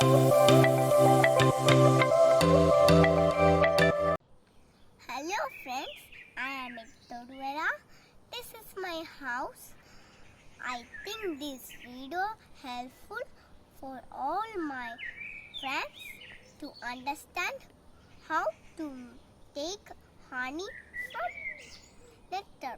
Hello friends, I am Victoria. This is my house. I think this video helpful for all my friends to understand how to take honey from nectar.